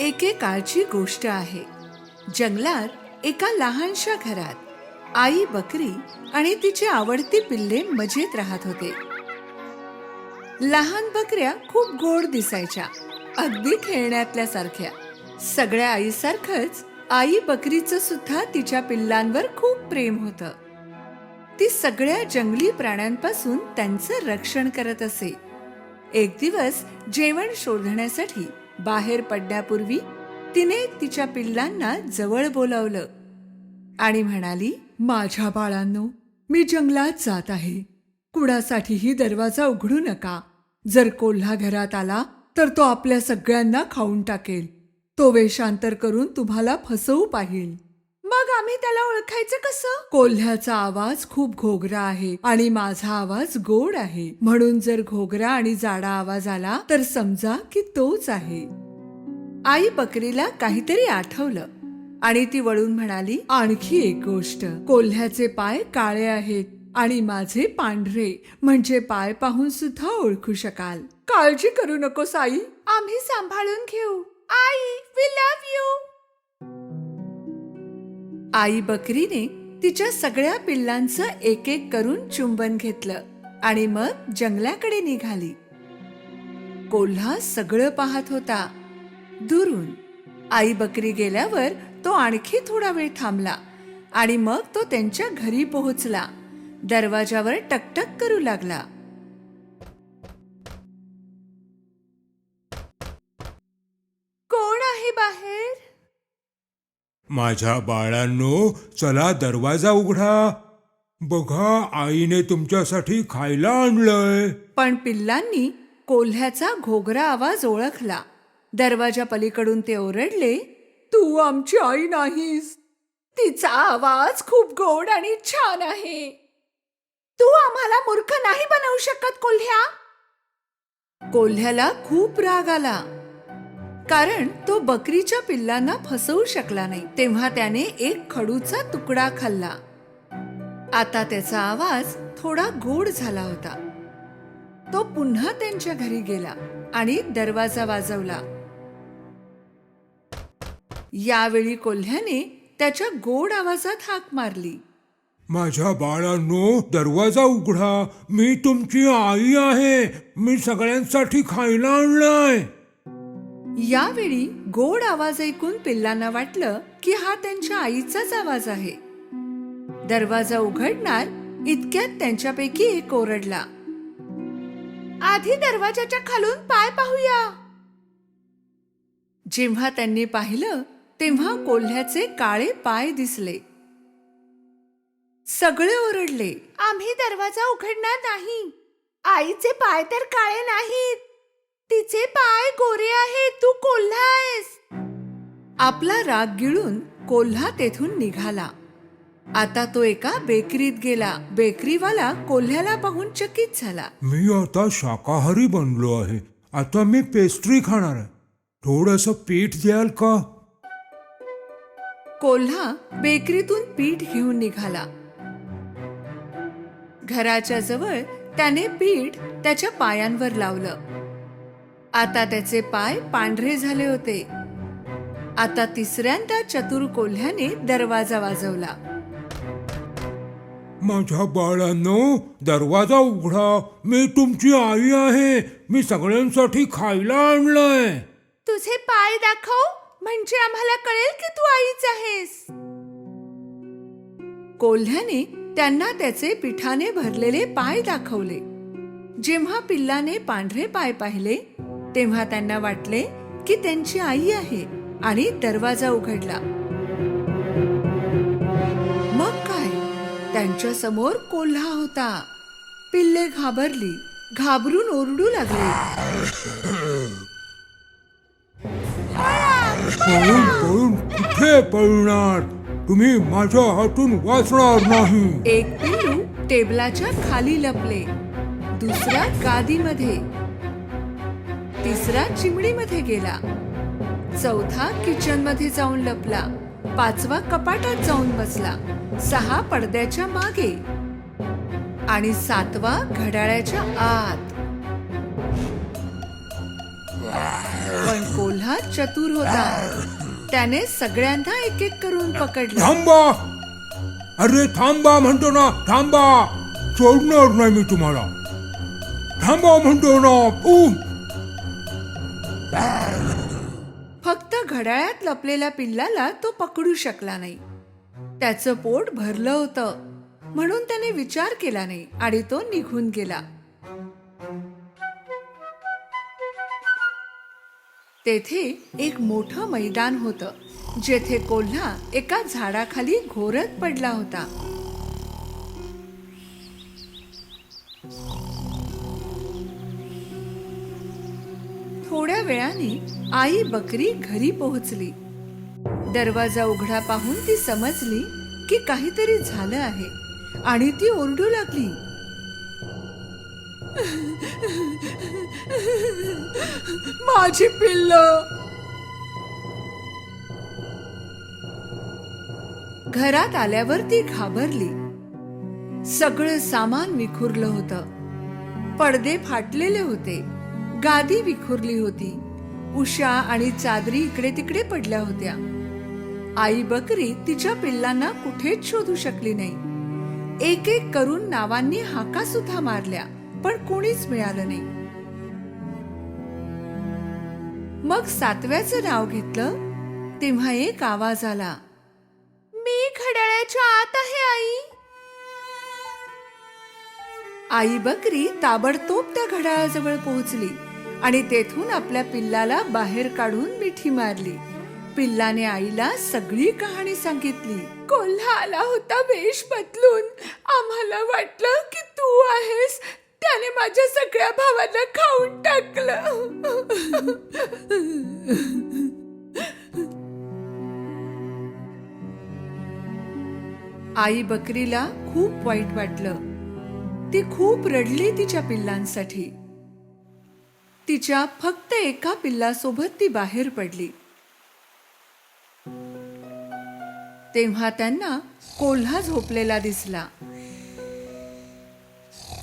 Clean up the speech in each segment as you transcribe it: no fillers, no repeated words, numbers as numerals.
एकेकाळची गोष्ट आहे. जंगलात एका लहानशा घरात आई बकरी आणि तिची आवडती पिल्ले मजेत राहत होते. लहान बकऱ्या खूप गोड दिसायच्या, अगदी खेळण्यातल्या सारख्या. सगळ्या आईसारखंच आई बकरीचं सुद्धा तिच्या पिल्लांवर खूप प्रेम होतं. ती सगळ्या जंगली प्राण्यांपासून त्यांचं रक्षण करत असे. एक दिवस जेवण शोधण्यासाठी बाहेर पडण्यापूर्वी तिने तिच्या पिल्लांना जवळ बोलावलं आणि म्हणाली, माझ्या बाळांनो, मी जंगलात जात आहे. कुणासाठीही दरवाजा उघडू नका. जर कोल्हा घरात आला तर तो आपल्या सगळ्यांना खाऊन टाकेल. तो वेषांतर करून तुम्हाला फसवू पाहिल. मग आम्ही त्याला ओळखायचं कसं? कोल्ह्याचा आवाज खूप घोगरा आहे आणि माझा आवाज गोड आहे, म्हणून जर घोगरा आणि जाडा आवाज आला तर समजा की तोच आहे. आई बकरीला काहीतरी आठवलं आणि ती वळून म्हणाली, आणखी एक गोष्ट, कोल्ह्याचे पाय काळे आहेत आणि माझे पांढरे, म्हणजे पाय पाहून सुद्धा ओळखू शकाल. काळजी करू नकोस आई, आम्ही सांभाळून घेऊ. आई, वी लव्ह यू. आई बकरीने तिच्या सगळ्या पिल्लांचं एक एक करून चुंबन घेतलं आणि मग जंगलाकडे निघाली. कोल्हा सगळं पाहत होता दुरून. आई बकरी गेल्यावर तो आणखी थोडा वेळ थांबला आणि मग तो त्यांच्या घरी पोहोचला. दरवाजावर टकटक करू लागला. कोण आहे बाहेर? माझ्या बाळांनो, चला दरवाजा उघडा. बघा, आईने तुमच्यासाठी खायला आणलंय. पण पिल्लांनी कोल्ह्याचा घोगरा आवाज ओळखला. दरवाजा पलीकडून ते ओरडले, तू आमची आई नाहीस. तिचा आवाज खूप गोड आणि छान आहे. तू आम्हाला मूर्ख नाही बनवू शकत कोल्ह्या. कोल्ह्याला खूप राग आला, कारण तो बकरीच्या पिल्लांना फसवू शकला नाही. तेव्हा त्याने एक खडूचा तुकडा खाल्ला. आता त्याचा आवाज थोडा गोड झाला होता. तो पुन्हा त्यांच्या घरी गेला आणि दरवाजा वाजवला. यावेळी कोल्ह्याने त्याच्या गोड आवाजात हाक मारली, माझ्या बाळांनो, दरवाजा उघडा. मी तुमची आई आहे. मी सगळ्यांसाठी खायला आणलंय. यावेळी गोड आवाज ऐकून पिल्लांना वाटलं की हा त्यांच्या आईचाच आवाज आहे. दरवाजा उघडणार इतक्यात त्यांच्यापैकी एक ओरडला, आधी दरवाजाच्या खालून पाय पाहूया. जेव्हा त्यांनी पाहिलं तेव्हा कोल्ह्याचे काळे पाय दिसले. सगळे ओरडले, आम्ही दरवाजा उघडणार नाही. आईचे पाय तर काळे नाहीत, तिचे पाय गोरे आहेत. तू कोल्हा आहेस. आपला राग गिळून कोल्हा तेथून निघाला. आता तो एका बेकरीत गेला. बेकरीवाला कोल्ह्याला पाहून चकित झाला. मी आता शाकाहारी बनलो आहे. आता मी पेस्ट्री खाणार आहे. थोडंसं पीठ द्याल का? कोल्हा बेकरीतून पीठ घेऊन निघाला. घराच्या जवळ त्याने पीठ त्याच्या पायांवर लावलं. आता त्याचे पाय पांढरे झाले होते. आता तिसऱ्यांदा चतुर कोल्ह्याने दरवाजा वाजवला. माझ्या बाळांनो, दरवाजा उघडा. मी तुमची आई आहे. मी सगळ्यांसाठी खायला आणलंय. तुझे पाय दाखव, म्हणजे आम्हाला कळेल की तू आईच आहेस. कोल्ह्याने त्यांना त्याचे पिठाने भरलेले पाय दाखवले. जेव्हा पिल्लाने पांढरे पाय पाहिले तेव्हा त्यांना वाटले की त्यांची आई आहे आणि दरवाजा उघडला. मग काय, त्यांच्या समोर कोल्हा होता. पिल्ले घाबरली, घाबरून ओरडू लागले, पळून पळून कुठे पळणार? तुम्ही माझ्या हातून वाचणार नाही. एक पिल्लू टेबलाच्या खाली लपले, दुसरा गादीमध्ये, तिसरा चिमणीमध्ये गेला, चौथा किचन मध्ये जाऊन लपला, पाचवा कपाटात जाऊन बसला, सहा पडद्याच्या मागे आणि सातवा घड्याळाच्या आत. पण कोल्हा चतुर होता. त्याने सगळ्यांना एक एक करून पकडलं. थांबा, अरे थांबा म्हणतो ना, थांबा, सोडणार नाही मी तुम्हाला. थांबा म्हणतो ना. फक्त घड्याळात लपलेल्या पिल्लाला तो पकडू शकला नाही. त्याचं पोट भरलं होतं म्हणून त्याने विचार केला नाही आणि तो निघून गेला. तेथे एक मोठं मैदान होतं जेथे कोल्हा एका झाडाखाली घोरत पडला होता. थोड्या वेळाने आई बकरी घरी पोहोचली. दरवाजा उघडा पाहून ती समजली की काहीतरी झालं आहे आणि ती ओरडू लागली. माझी पिल्ल. घरात आल्यावर ती घाबरली. सगळं सामान विखुरलं होतं. पडदे फाटलेले होते. गादी विखुरली होती. उषा आणि चादरी इकडे तिकडे पडल्या होत्या. आई बकरी तिच्या पिल्लांना कुठेच शोधू शकली नाही. एक एक करून नावांनी हाका सुद्धा मारल्या पण कोणीच मिळालं नाही. मग 7व्याचं नाव घेतलं तेव्हा एक आवाज आला. मी घड्याळाच्या आत आहे आई. आई बकरी ताबडतोब त्या घड्याळाजवळ पोहोचली आणि तेथून आपल्या पिल्लाला बाहेर काढून मिठी मारली. पिल्लाने आईला सगळी कहाणी सांगितली. कोल्हा आला होता वेश बदलून. आम्हाला वाटलं की तू आहेस. त्याने माझ्या सगळ्या भावांना खाऊन टाकलं. आई बकरीला खूप वाईट वाटलं. ती खूप रडली तिच्या पिल्लांसाठी. तिच्या फक्त एका पिल्लासोबत ती बाहेर पडली. तेव्हा त्यांना कोल्हा झोपलेला दिसला.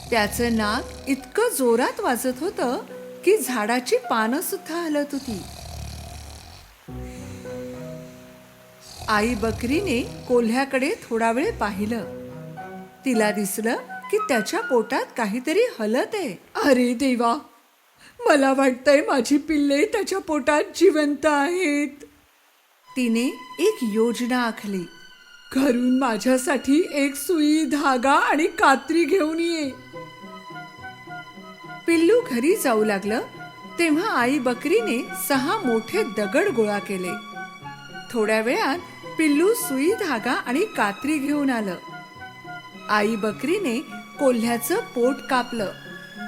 त्याचं नाक इतकं जोरात वाजत होतं की झाडाची पानं सुद्धा हलत होती. आई बकरीने कोल्ह्याकडे थोडा वेळ पाहिलं. तिला दिसलं की त्याच्या पोटात काहीतरी हलत आहे. अरे देवा, मला वाटतंय माझी पिल्ले त्याच्या पोटात जिवंत आहेत. तिने एक योजना आखली. घरून माझ्यासाठी एक सुई, धागा आणि कात्री घेऊन ये. पिल्लू घरी जाऊ लागलं तेव्हा आई बकरीने 6 मोठे दगड गोळा केले. थोड्या वेळात पिल्लू सुई, धागा आणि कात्री घेऊन आलं. आई बकरीने कोल्ह्याचं पोट कापलं.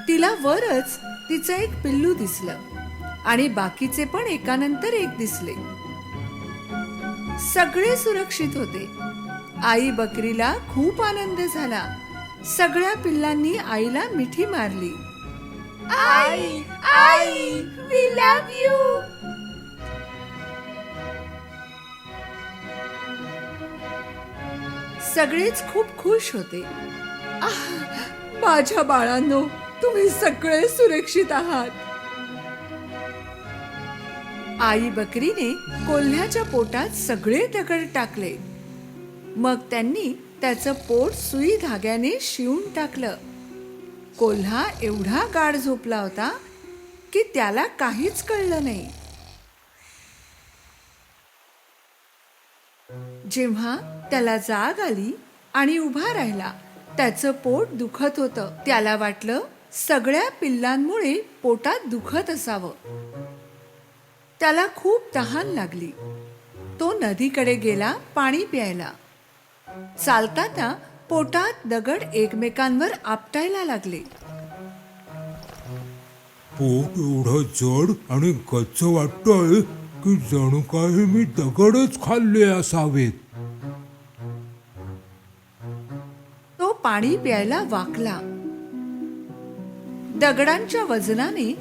तिला वरच तिचं एक पिल्लू दिसलं आणि बाकीचे पण एकानंतर एक दिसले. सगळे सुरक्षित होते. आई बकरीला खूप आनंद झाला. सगळ्या पिल्लांनी आईला मिठी मारली. आई, आई, वी लव्ह यू. सगळेच खूप खुश होते. माझ्या बाळांनो, तुम्ही सगळे सुरक्षित आहात. आई बकरीने कोल्ह्याच्या पोटात सगळे दगड टाकले. मग त्यांनी त्याचं पोट सुई धाग्याने शिवून टाकलं. कोल्हा एवढा गाढ झोपला होता की त्याला काहीच कळलं नाही. जेव्हा त्याला जाग आली आणि उभा राहिला, त्याचं पोट दुखत होतं. त्याला वाटलं सगळ्या पिल्लांमुळे पोटात दुखत असावं. त्याला खूप तहान लागली. तो नदीकडे गेला पाणी प्यायला. चालताना पोटात दगड एकमेकांवर आपटायला लागले. पोट एवढं जड आणि गच्च वाटतंय की जणू काही मी दगडच खाल्ले असावेत. तो पाणी प्यायला वाकला. दगडांच्या वजनाने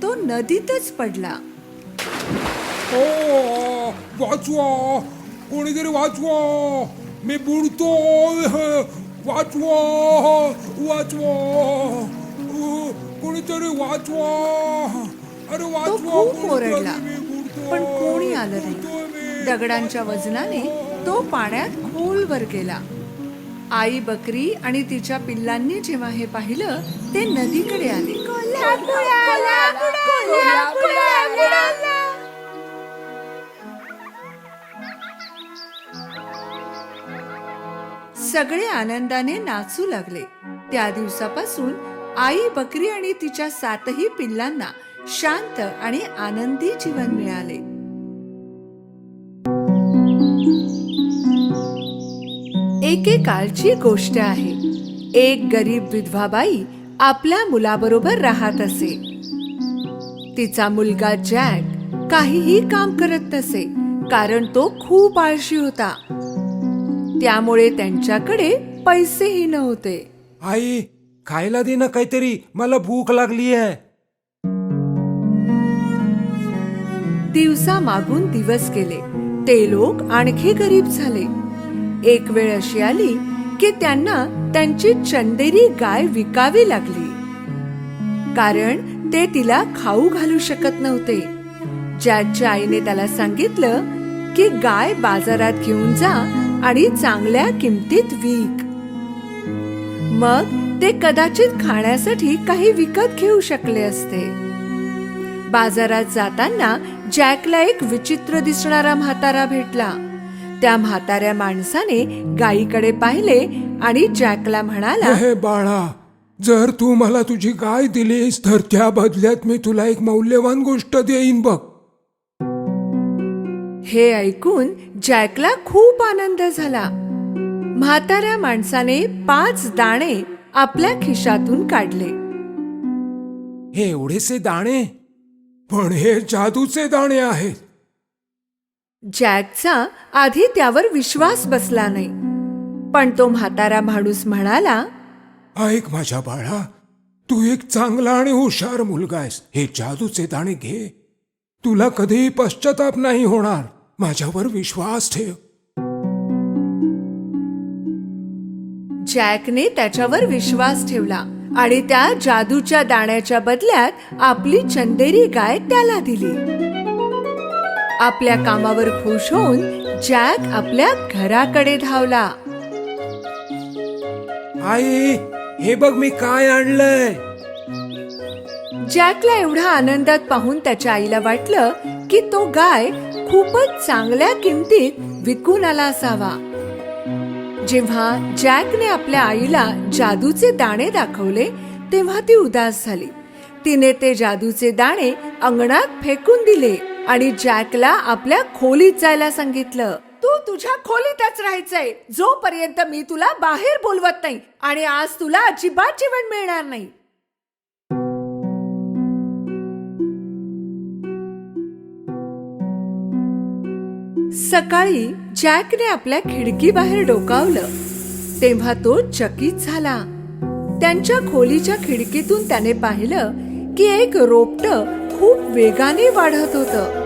तो नदीतच पडला. ओ, वाचवा, कोणीतरी वाचवा, मी बुडतोय. वाचवा, वाचवा, कोणीतरी वाचवा. अरे तो वाचवा, खूप कोणीतरी, ओरडला, मी बुडतोय, पण कोणी आलं बुडतोय नाही. मी. दगडांच्या वजनाने तो पाण्यात खोलवर गेला. आई बकरी आणि तिच्या पिल्लांनी जेव्हा हे पाहिलं ते नदीकडे आले. सगळे आनंदाने नाचू लागले. त्या दिवसापासून आई बकरी आणि तिच्या 7ही पिल्लांना शांत आणि आनंदी जीवन मिळाले. एकेकाळची गोष्ट आहे. एक गरीब विधवा बाई आपल्या मुलाबरोबर राहत असे. तिचा मुलगा जॅक काहीही काम करत नसे, कारण तो खूप आळशी होता. त्यामुळे त्यांच्याकडे पैसेही नव्हते. आई, खायला दे ना काहीतरी, मला भूक लागली आहे. दिवसा मागून दिवस गेले. ते लोक आणखी गरीब झाले. एक वेळ अशी आली की त्यांना त्यांची चंदेरी गाय विकावी लागली, कारण ते तिला खाऊ घालू शकत नव्हते. जॅकच्या आईने त्याला सांगितलं की गाय बाजारात घेऊन जा आणि चांगल्या किमतीत विक. मग ते कदाचित खाण्यासाठी काही विकत घेऊ शकले असते. बाजारात जाताना जॅकला एक विचित्र दिसणारा म्हातारा भेटला. त्या म्हाताऱ्या माणसाने गायीकडे पाहिले आणि जॅकला म्हणाला, हे बाळा, जर तू मला तुझी गाय दिलीस तर त्या बदल्यात मी तुला एक मौल्यवान गोष्ट देईन बघ. हे ऐकून जॅकला खूप आनंद झाला. म्हाताऱ्या माणसाने 5 दाणे आपल्या खिशातून काढले. हे एवढेसे दाणे? पण हे जादूचे दाणे आहेत. जॅकचा आधी त्यावर विश्वास बसला नाही, पण तो म्हातारा माणूस म्हणाला, ऐक माझ्या बाळा, तू एक चांगला आणि हुशार मुलगा आहेस. हे जादूचे दाणे घे. तुला कधीही पश्चाताप नाही होणार. माझ्यावर विश्वास ठेव. जॅकने त्याच्यावर विश्वास ठेवला आणि त्या जादूच्या दाण्याच्या बदल्यात आपली चंदेरी गाय त्याला दिली. आपल्या कामावर खुश होऊन जॅक आपल्या घराकडे धावला. आई, हे बघ मी काय आणलंय. जॅकला एवढा आनंदात पाहून त्याच्या आईला वाटलं की तो गाय खूपच चांगल्या किमतीत विकून आला असावा. जेव्हा जॅकने आपल्या आईला जादूचे दाणे दाखवले तेव्हा ती उदास झाली. तिने ते जादूचे दाणे अंगणात फेकून दिले आणि जॅकला आपल्या खोलीत जायला सांगितलं. तू तुझ्या खोलीतच राहायचंय जोपर्यंत मी तुला बाहेर बोलवत नाही, आणि आज तुला अजिबात जेवण मिळणार नाही. सकाळी जॅकने आपल्या खिडकी बाहेर डोकावलं तेव्हा तो चकित झाला. त्यांच्या खोलीच्या खिडकीतून त्याने पाहिलं की एक रोपटं खूप वेगाने वाढत होतं.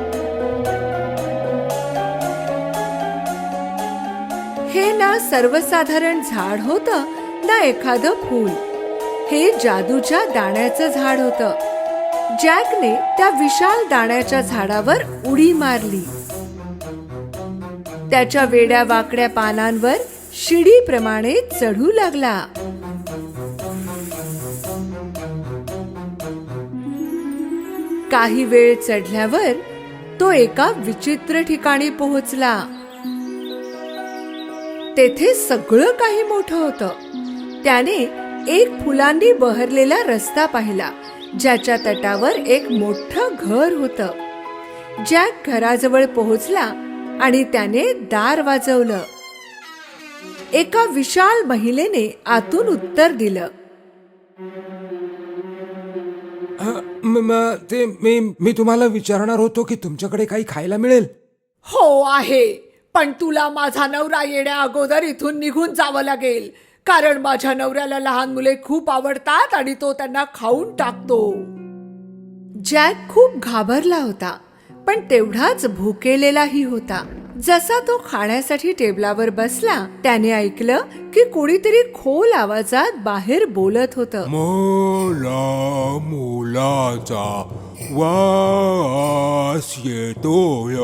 हे ना सर्वसाधारण झाड होतं ना एखादं फूल. हे जादूच्या दाण्याचं झाड होतं. जॅकने त्या विशाल दाण्याच्या झाडावर उडी मारली. त्याच्या वेड्या वाकड्या पानांवर शिडीप्रमाणे चढू लागला. काही वेळ चढल्यावर तो एका विचित्र ठिकाणी पोहोचला. तेथे सगळं काही मोठं होतं. त्याने एक फुलांनी बहरलेला रस्ता पाहिला, ज्याच्या तटावर एक मोठं घर होतं. जॅक घराजवळ पोहोचला आणि त्याने दार वाजवलं. एका विशाल महिलेने आतून उत्तर दिलं. मी तुम्हाला विचारणार होतो की तुमच्याकडे काही खायला मिळेल. हो आहे, पण तुला माझा नवरा येण्या अगोदर इथून निघून जावं लागेल, कारण माझ्या नवऱ्याला लहान मुले खूप आवडतात आणि तो त्यांना खाऊन टाकतो. जॅक खूप घाबरला होता, पण तेवढाच भुकेलेलाही होता. जसा तो खाण्यासाठी टेबलावर बसला त्याने ऐकलं की कोणीतरी खोल आवाजात बाहेर बोलत होतं. मला मुलाचा वास येतोय.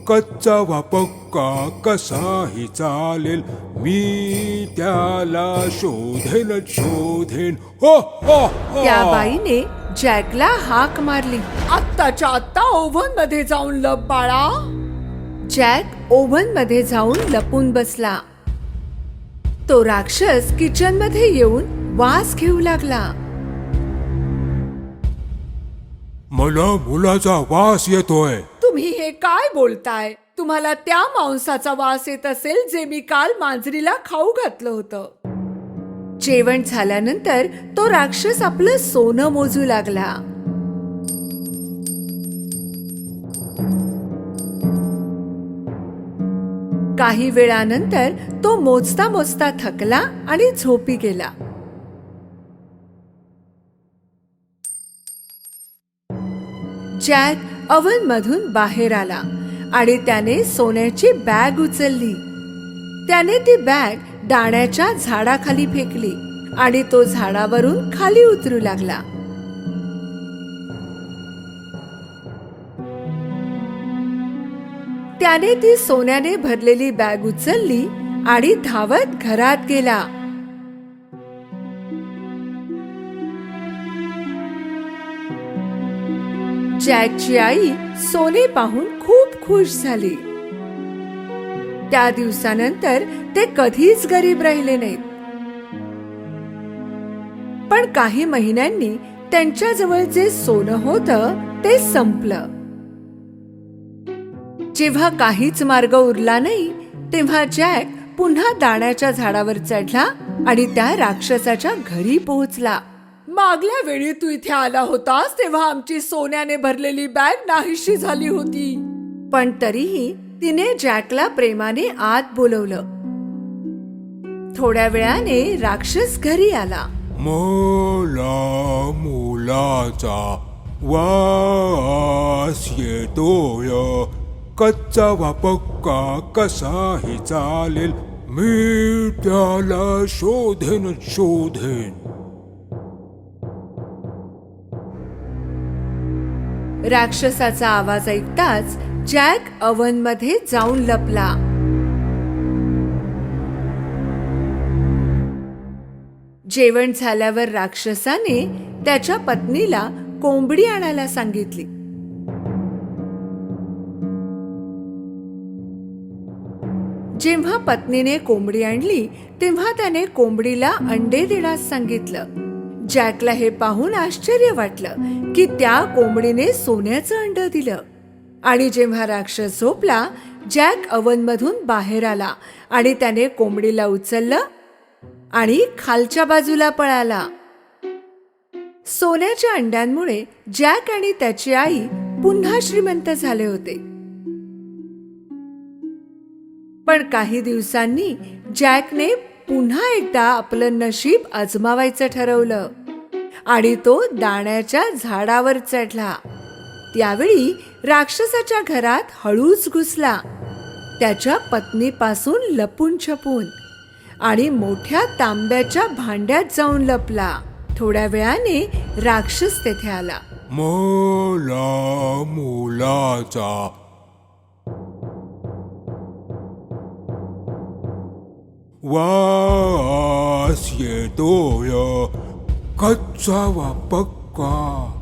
कच्चा वा पक्का कसाही चालेल, मी त्याला शोधेन. हो हो हो. त्या बाईने जॅकला हाक मारली, आत्ताच्या आत्ता ओव्हन मध्ये जाऊन लप बाळा. जॅक ओव्हन मध्ये जाऊन लपून बसला. तो राक्षस किचन मध्ये येऊन वास घेऊ लागला. मला मुलाचा वास येतोय. तुम्ही हे काय बोलताय? तुम्हाला त्या मांसाचा वास येत असेल जे मी काल मांजरीला खाऊ घातलं होतं. जेवण झाल्यानंतर तो राक्षस आपलं सोनं मोजू लागला. काही वेळानंतर तो मोजता मोजता थकला आणि झोपी गेला. जॅक ओव्हन मधून बाहेर आला आणि त्याने सोन्याची बॅग उचलली. त्याने ती बॅग दाण्याच्या झाडाखाली फेकली आणि तो झाडावरून खाली उतरू लागला. त्याने ती सोन्याने भरलेली बॅग उचलली आणि धावत घरात गेला. जॅकची आई सोने पाहून खूप खुश झाली. त्या दिवसानंतर ते कधीच गरीब राहिले नाहीत. पण काही महिन्यांनी त्यांच्याजवळ जे सोनं होतं ते संपलं. जेव्हा काहीच मार्ग उरला नाही तेव्हा जॅक पुन्हा दाण्याच्या झाडावर चढला आणि त्या राक्षसाच्या घरी पोहोचला. मागल्या वेळी तू इथे आला होतास तेव्हा आमची सोन्याने भरलेली बॅग नाहीशी झाली होती. पण तरीही तिने जॅकला प्रेमाने आत बोलवलं. थोड्या वेळाने राक्षस घरी आला. मला मुलाचा वास येतोय. कच्चा वा पक्का कसाही चालेल, मी त्याला शोधेन. राक्षसाचा आवाज ऐकताच जॅक ओव्हन मध्ये जाऊन लपला. जेवण झाल्यावर राक्षसाने त्याच्या पत्नीला कोंबडी आणायला सांगितली. जेव्हा पत्नीने कोंबडी आणली तेव्हा त्याने कोंबडीला अंडे देण्यास सांगितलं. जॅकला हे पाहून आश्चर्य वाटलं की त्या कोंबडीने सोन्याचं अंड दिलं. आणि जेव्हा राक्षस झोपला, जॅक ओव्हन मधून बाहेर आला आणि त्याने कोंबडीला उचललं आणि खालच्या बाजूला पळाला. सोन्याच्या अंड्यांमुळे जॅक आणि त्याची आई पुन्हा श्रीमंत झाले होते. पण काही दिवसांनी जॅकने पुन्हा एकदा आपलं नशीब आजमावायचं ठरवलं आणि तो दाण्याच्या झाडावर चढला. त्यावेळी राक्षसाच्या घरात हळूच घुसला, त्याच्या पत्नीपासून लपून छपून, आणि मोठ्या तांब्याच्या भांड्यात जाऊन लपला. थोड्या वेळाने राक्षस तेथे आला. मला मुलाचा वास येतोय. कच्चा वा पक्का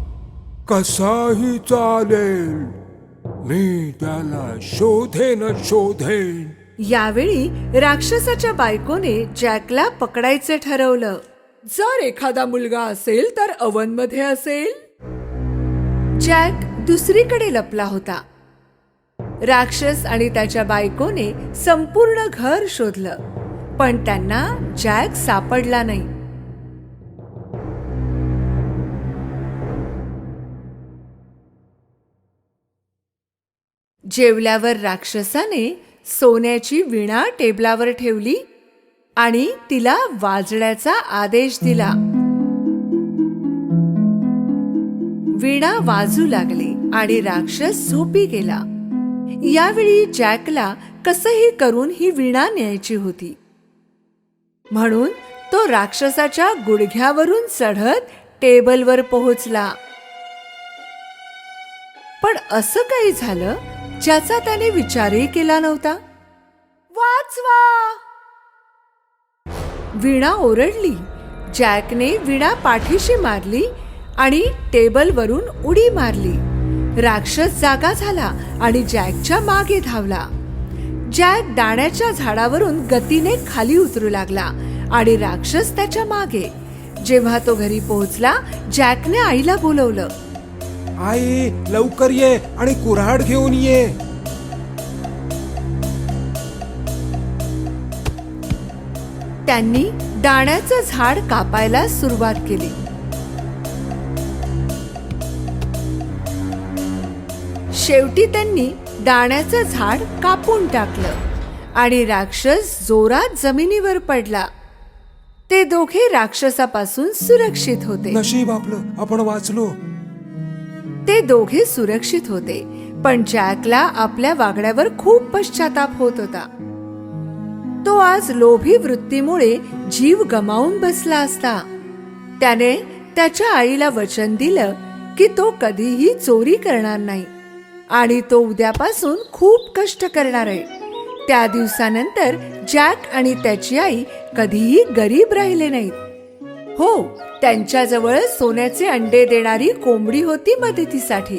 कसाही चालेल, मी त्याला शोधेन. यावेळी राक्षसाच्या बायकोने जॅकला पकडायचं ठरवलं. जर एखादा मुलगा असेल तर ओव्हन मध्ये असेल. जॅक दुसरीकडे लपला होता. राक्षस आणि त्याच्या बायकोने संपूर्ण घर शोधलं, पण त्यांना जॅक सापडला नाही. जेवल्यावर राक्षसाने सोन्याची विणा टेबलावर ठेवली आणि तिला वाजण्याचा आदेश दिला. विणा वाजू लागली आणि राक्षस झोपी गेला. यावेळी जॅकला कसंही करून ही वीणा न्यायची होती, म्हणून तो राक्षसाच्या गुडघ्यावरून चढत टेबलवर पोहोचला. पण असं काही झालं ज्याचा त्याने विचारही केला नव्हता. वाचवा! वीणा ओरडली. जॅकने वीणा पाठीशी मारली आणि टेबलवरून उडी मारली. राक्षस जागा झाला आणि जॅकच्या मागे धावला. जॅक दाण्याच्या झाडावरून गतीने खाली उतरू लागला आणि राक्षस त्याच्या मागे. जेव्हा तो घरी पोहोचला, जॅकने आईला बोलवलं. आई, लवकर ये आणि कुऱ्हाड घेऊन ये. त्यांनी दाण्याचं झाड कापायला सुरुवात केली. शेवटी त्यांनी दाण्याचं झाड कापून टाकलं आणि राक्षस जोरात जमिनीवर पडला. ते दोघे राक्षसापासून सुरक्षित होते. नशीब आपलं, आपण वाचलो. ते दोघे सुरक्षित होते, पण जॅकला आपल्या वागण्यावर खूप पश्चाताप होत होता. तो आज लोभी वृत्तीमुळे जीव गमावून बसला असता. त्याने त्याच्या आईला वचन दिलं की तो कधीही चोरी करणार नाही आणि तो उद्यापासून खूप कष्ट करणार आहे. त्या दिवसानंतर जॅक आणि त्याची आई कधीही गरीब राहिले नाहीत. हो, त्यांच्याजवळ सोन्याचे अंडे देणारी कोंबडी होती मदतीसाठी,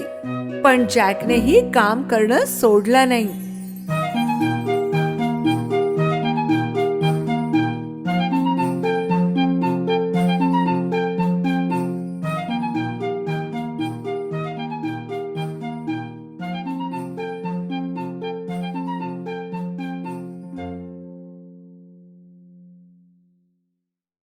पण जॅकनेही काम करणं सोडलं नाही.